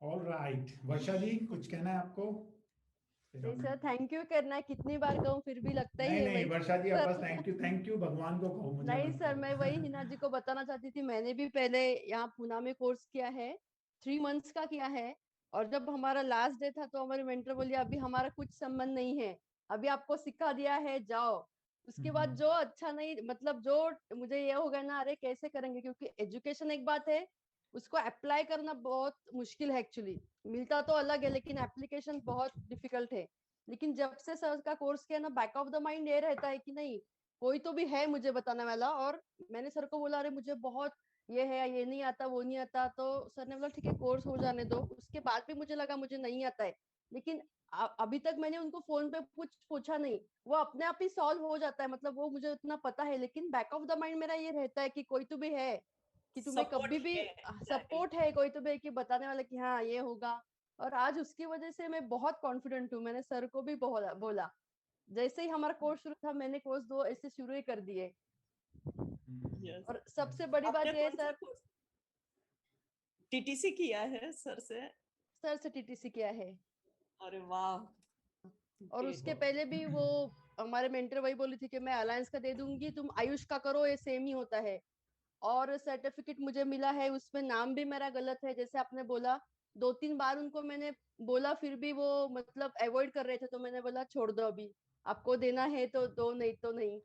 All right, वर्षा जी कुछ कहना है आपको? फिर नहीं हम सर, थैंक यू करना है, कितनी बार कहूँ फिर भी लगता ही नहीं है नहीं वही वर्षा जी, अब बस सर। थैंक यू भगवान को कहो, मुझे नहीं मत सर, मैं वही कहो। हिना जी को बताना चाहती थी, मैंने भी पहले यहाँ पूना में कोर्स किया है, 3 मंथ्स का किया है। और जब हमारा लास्ट डे था तो हमारे मेंटर बोली अभी हमारा कुछ संबंध नहीं है, अभी आपको सिखा दिया है जाओ। उसके बाद हम्म, जो अच्छा नहीं, मतलब जो मुझे ये हो गया ना, अरे कैसे करेंगे, क्योंकि एजुकेशन एक बात है, उसको अप्लाई करना बहुत मुश्किल है एक्चुअली। मिलता तो अलग है लेकिन एप्लीकेशन बहुत डिफिकल्ट है। लेकिन जब से सर का कोर्स किया ना, बैक ऑफ द माइंड ये रहता है कि नहीं, कोई तो भी है मुझे बताने वाला। और मैंने सर को बोला अरे मुझे बहुत ये है, ये नहीं आता, वो नहीं आता, तो सर ने बोला ठीक है कोर्स हो जाने दो। उसके बाद भी मुझे लगा मुझे नहीं आता है, लेकिन अभी तक मैंने उनको फोन पे कुछ पूछा नहीं, वो अपने आप ही सॉल्व हो जाता है, मतलब वो मुझे उतना पता है। लेकिन बैक ऑफ द माइंड मेरा ये रहता है कि कोई तो भी है, कि तुम्हें सपोर्ट कभी भी है। सपोर्ट है, कोई तो भी है कि बताने वाला कि हाँ ये होगा। और आज उसकी वजह से मैं बहुत कॉन्फिडेंट हूँ, मैंने सर को भी बोला जैसे ही हमारा कोर्स शुरू था, मैंने कोर्स 2 ऐसे शुरू ही कर दिए। यस। और सबसे बड़ी आपने बात ये है कौन सा सर, कोर्स टीटीसी किया है सर से? सर से टीटीसी किया है। अरे वाह, और ग्रेट। उसके पहले भी वो हमारे मेंटर वही बोली थी कि मैं अलायंस का दे दूंगी, तुम आयुष का करो, ये सेम ही होता है। और सर्टिफिकेट मुझे मिला है, उसमें नाम भी मेरा गलत है जैसे आपने बोला। 2-3 बार उनको मैंने बोला, फिर भी वो मतलब अवॉइड कर रहे थे, तो मैंने बोला छोड़ दो, अभी आपको देना है तो दो, नहीं तो नहीं।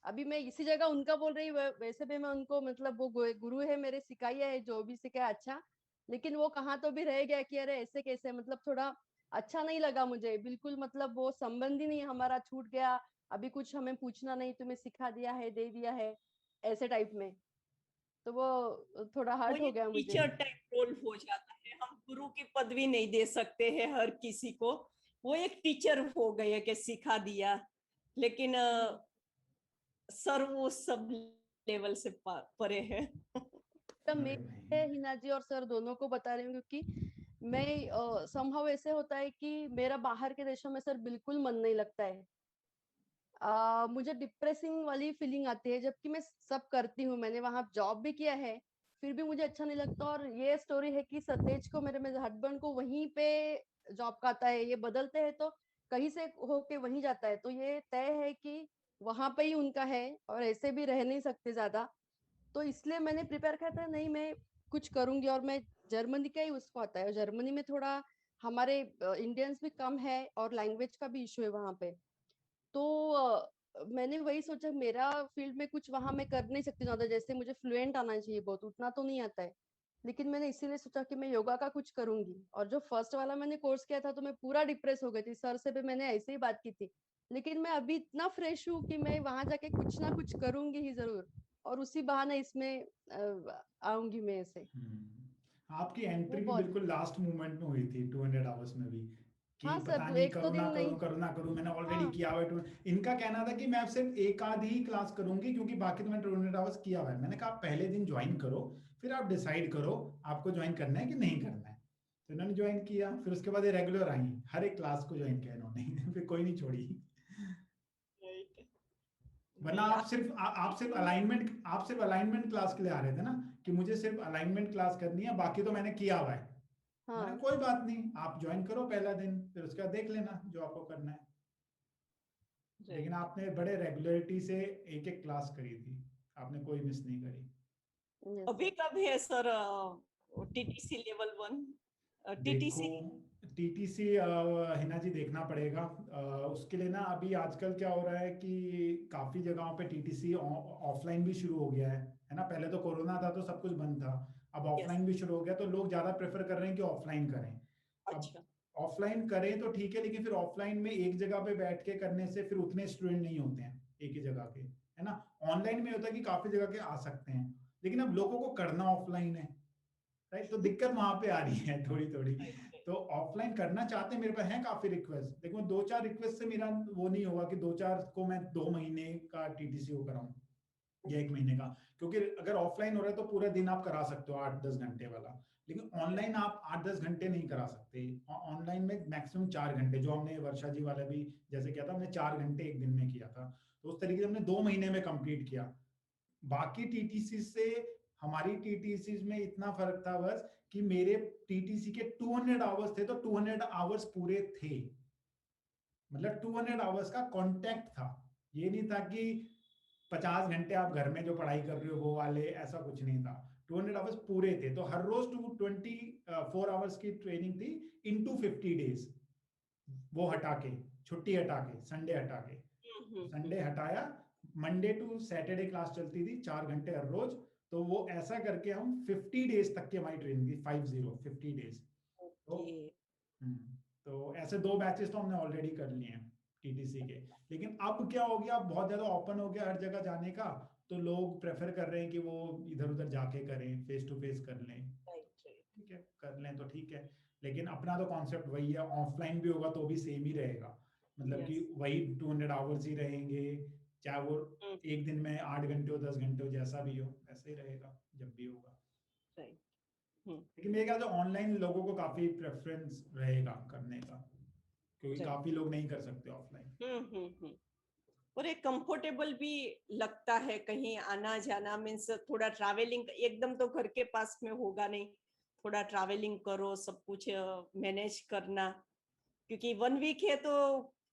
अभी मैं इसी जगह उनका बोल रही हूँ, वैसे भी मैं उनको, मतलब वो गुरु है मेरे, सिखाया है जो भी सिखाया अच्छा। लेकिन वो कहाँ तो भी रह गया कि अरे ऐसे कैसे, मतलब थोड़ा अच्छा नहीं लगा मुझे बिल्कुल, मतलब वो संबंध ही नहीं हमारा, छूट गया। अभी कुछ हमें पूछना नहीं, तुम्हें सिखा दिया है, दे दिया है, ऐसे टाइप में। तो वो थोड़ा वो हर्ट ये हो गया मुझे। टीचर टाइप रोल हो जाता है, हम गुरु की पदवी नहीं दे सकते हैं हर किसी को। वो एक टीचर हो गए कि सिखा दिया, लेकिन सर वो सब लेवल से परे है। तब मैं अरे भाई, हिना जी और सर दोनों को बता रही हूँ, क्योंकि मैं समहाउ ऐसे होता है कि मेरा बाहर के देशों में सर बिल्कुल मन नहीं लगता है। मुझे डिप्रेसिंग वाली फीलिंग आती है, जबकि मैं सब करती हूँ, मैंने वहां जॉब भी किया है, फिर भी मुझे अच्छा नहीं लगता। और ये स्टोरी है कि सतेज को, मेरे हस्बैंड को वहीं पे जॉब का आता है, ये बदलते हैं तो कहीं से होके वहीं जाता है, तो ये तय है कि वहां पे ही उनका है, और ऐसे भी रह नहीं सकते ज्यादा। तो इसलिए मैंने प्रिपेयर किया था, नहीं मैं कुछ करूंगी। और मैं जर्मनी का ही उसको आता है, और जर्मनी में थोड़ा हमारे इंडियंस भी कम है, और लैंग्वेज का भी इशू है वहां पे। तो मैंने वही सोचा, मेरा फील्ड में कुछ वहां मैं कर नहीं सकती ज्यादा, जैसे मुझे फ्लुएंट आना चाहिए बहुत, उतना तो नहीं आता है। लेकिन मैंने इसीलिए सोचा कि मैं योगा का कुछ करूंगी। और जो फर्स्ट वाला मैंने कोर्स किया था तो मैं पूरा डिप्रेस हो गई थी, सर से भी मैंने ऐसे ही बात की थी। लेकिन मैं अभी इतना फ्रेश हूँ कि मैं वहां जाके कुछ ना कुछ करूंगी ही जरूर, और उसी बहाने इसमें आऊंगी मैं ऐसे। आपकी वो एंट्री भी बहुत, बिल्कुल लास्ट मोमेंट में हुई थी 200 आवर्स में भी, कि हाँ पता सर, नहीं एक तो करो दिन ना नहीं। करूं, करो ना करूं, मैंने ऑलरेडी हाँ किया हुआ है। इनका कहना था कि मैं सिर्फ एक आध ही क्लास करूंगी क्योंकि बाकी तो मैंने 200 आवर्स किया हुआ है। मैंने कहा आप पहले दिन ज्वाइन करो, फिर आप डिसाइड करो आपको ज्वाइन करना है कि नहीं करना है। तो इन्होंने ज्वाइन किया, फिर उसके बाद ये रेगुलर आई, हर एक क्लास को ज्वाइन किया इन्होंने। फिर कोई नहीं छोड़ी। वरना नहीं, आप सिर्फ अलाइनमेंट क्लास के लिए आ रहे थे ना, कि मुझे सिर्फ अलाइनमेंट क्लास करनी है, बाकी तो मैंने किया हुआ है। मैंने हाँ कोई बात नहीं, आप ज्वाइन करो पहला दिन, फिर उसका देख लेना जो आपको करना है। लेकिन राइट। आपने बड़े रेगुलरिटी से एक एक क्लास करी थी, आपने कोई मिस नहीं करी। यस अभी सर। कब है सर टीटीसी लेवल 1? देखो, टीटीसी। टीटीसी हिना जी देखना पड़ेगा। उसके लिए ना अभी आजकल क्या हो रहा है कि काफी जगहों पे टीटीसी ऑफलाइन भी शुरू हो गया है ना। पहले तो कोरोना था तो सब कुछ बंद था, अब यस। ऑफलाइन भी शुरू हो गया, तो लोग ज्यादा प्रेफर कर रहे हैं कि ऑफलाइन करें। अब अच्छा। ऑफलाइन करें तो ठीक है, लेकिन फिर ऑफलाइन में एक जगह पे बैठ के करने से फिर उतने स्टूडेंट नहीं होते हैं एक ही जगह के, है ना। ऑनलाइन में होता है कि काफी जगह के आ सकते हैं, लेकिन अब लोगों को करना ऑफलाइन है, राइट। तो दिक्कत वहां पे आ रही है थोड़ी थोड़ी। तो ऑफलाइन करना चाहते हैं, मेरे पास है काफी रिक्वेस्ट, लेकिन 2-4 रिक्वेस्ट से मेरा वो नहीं होगा कि 2-4 को मैं 2 महीने का टीटीसी को कराऊं या 1 महीने का। क्योंकि अगर ऑफलाइन हो रहा है तो पूरा दिन आप करा सकते हो 8-10 घंटे वाला, लेकिन ऑनलाइन आप 8-10 घंटे नहीं करा सकते। ऑनलाइन में मैक्सिमम 4 घंटे, जो हमने वर्षा जी वाला भी जैसे किया था, हमने 4 घंटे एक दिन में किया था, तो उस तरीके से हमने 2 महीने में कंप्लीट किया। बाकी टीटीसी से हमारी टीटीसी में इतना फर्क था बस, कि मेरे टीटीसी के 200 आवर्स थे तो 200 आवर्स पूरे थे, मतलब 200 आवर्स का कांटेक्ट था। ये नहीं था कि 50 घंटे आप घर में जो पढ़ाई कर रहे हो वो वाले, ऐसा कुछ नहीं था। 200 आवर्स पूरे थे, तो हर रोज 24 आवर्स की ट्रेनिंग थी इनटू 50 डेज। वो हटा के, छुट्टी हटा के, संडे हटा के, संडे हटाया, मंडे टू सैटरडे क्लास चलती थी 4 घंटे हर रोज। तो वो ऐसा करके हम 50 डेज तक की हमारी ट्रेनिंग थी, 50 डेज। तो ऐसे 2 बैचेस तो हमने ऑलरेडी कर लिए हैं टीटीसी के। लेकिन अब क्या हो गया, बहुत ज्यादा ओपन हो गया हर जगह जाने का, तो लोग प्रेफर कर रहे हैं कि वो इधर उधर जाके करें, फेस टू फेस कर लें। ठीक है, कर लें तो ठीक है, लेकिन अपना तो कॉन्सेप्ट वही है, ऑफलाइन भी होगा तो भी सेम ही रहेगा, मतलब कि वही 200 आवर्स ही रहेंगे, चाहे वो एक दिन में 8 घंटे हो 10 घंटे हो, जैसा भी हो वैसे ही रहेगा जब भी होगा। लेकिन मेरे ख्याल से ऑनलाइन लोगों को काफी प्रेफरेंस रहेगा करने का, क्योंकि काफी लोग नहीं कर सकते ऑफलाइन। और एक कंफर्टेबल भी लगता है, कहीं आना जाना मीन्स थोड़ा ट्रैवलिंग, एकदम तो घर के पास में होगा नहीं, थोड़ा ट्रैवलिंग करो, सब कुछ मैनेज करना, क्योंकि 1 वीक है तो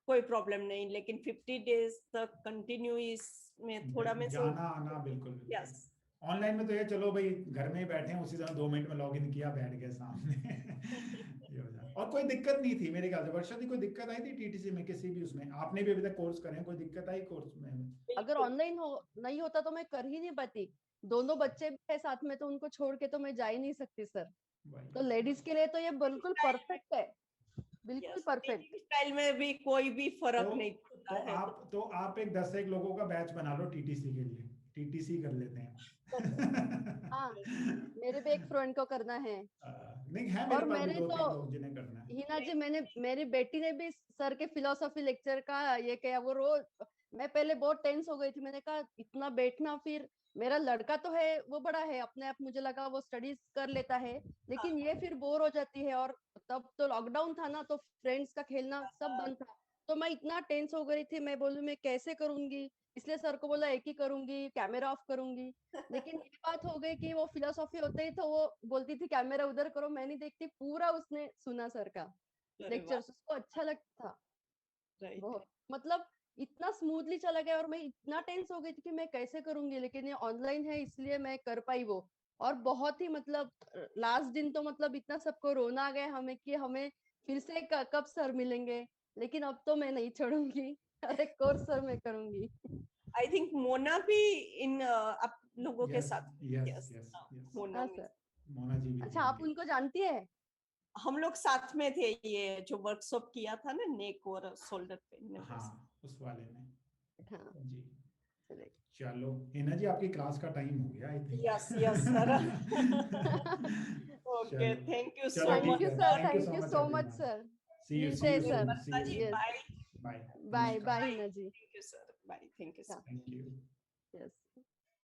कोई प्रॉब्लम नहीं, लेकिन 50 डेज तक कंटिन्यू इसमें थोड़ा में जाना आना बिल्कुल। यस, ऑनलाइन में तो ये चलो भाई घर में ही बैठे हैं, उसी समय 2 मिनट में लॉगिन किया, बैठ गए सामने। ये हो जाता। और कोई दिक्कत नहीं थी मेरे ख्याल से। वर्षा दी, कोई दिक्कत आई थी टीटीसी में किसी भी उसमें? आपने भी अभी तक कोर्स करे हैं, कोई दिक्कत आई कोर्स में? अगर ऑनलाइन नहीं होता तो मैं कर ही नहीं पाती। दोनों बच्चे भी है साथ में, तो उनको छोड़ के तो मैं जा ही नहीं सकती सर। तो लेडीज के लिए तो ये बिल्कुल परफेक्ट है, बिल्कुल परफेक्ट। स्टाइल में भी कोई भी फर्क नहीं तो होता है। आप एक 10 एक लोगों का बैच बना लो टीटीसी के लिए, टीटीसी कर लेते हैं। हाँ, मेरे भी एक फ्रेंड को करना है। नहीं है मेरे और पास भी मैंने 2-3 तो लोग जिन्हें करना है। हिना जी, मेरी बेटी ने भी सर के फिलोसॉफी लेक्चर का ये किया। वो रोज, मैं पहले बहुत टेंस हो गई थी, मैंने कहा इतना बैठना। फिर मेरा लड़का तो है, वो बड़ा है अपने आप, मुझे लगा वो स्टडीज कर लेता है, लेकिन ये फिर बोर हो जाती है। और तब तो लॉकडाउन था ना, तो फ्रेंड्स का खेलना सब बंद था, तो मैं इतना टेंस हो गई थी। मैं बोलूं मैं कैसे करूंगी, इसलिए सर को बोला एक ही करूंगी, कैमरा ऑफ करूंगी। लेकिन ये बात हो गई कि वो फिलोसॉफी होते ही तो वो बोलती थी कैमरा उधर करो, मैं नहीं देखती। पूरा उसने सुना सर का लेक्चर, उसको अच्छा लगता था बहुत। मतलब इतना स्मूथली चला गया, और मैं इतना टेंस हो गई थी कि मैं कैसे करूंगी, लेकिन ये ऑनलाइन है इसलिए मैं कर पाई वो। और बहुत ही मतलब लास्ट दिन तो मतलब इतना सबको रोना आ गया हमें कि हमें फिर से कब सर मिलेंगे। लेकिन अब तो मैं नहीं छोड़ूंगी, अरे कोर्स सर मैं करूंगी। आई थिंक मोना भी इन आप लोगों के साथ। यस, मोना हाँ सर। मोना जी भी अच्छा, आप उनको जानती है? हम लोग साथ में थे, ये जो वर्कशॉप किया था ना नेक और शोल्डर पे। हाँ, उस वाले में। हाँ जी चलिए। चलो हिना जी, आपकी क्लास का टाइम हो गया I think. Yes yes sir. Okay, चलो थैंक यू चलो सो थैंक मच यू ठीक है, sir, thank you thank so you much so much everyone. Sir. See you मिलते हैं sir. Soon. Yes, bye bye. Bye bye नमस्कार। Hina ji. Thank you sir, bye, thank you sir. Thank you. Yes.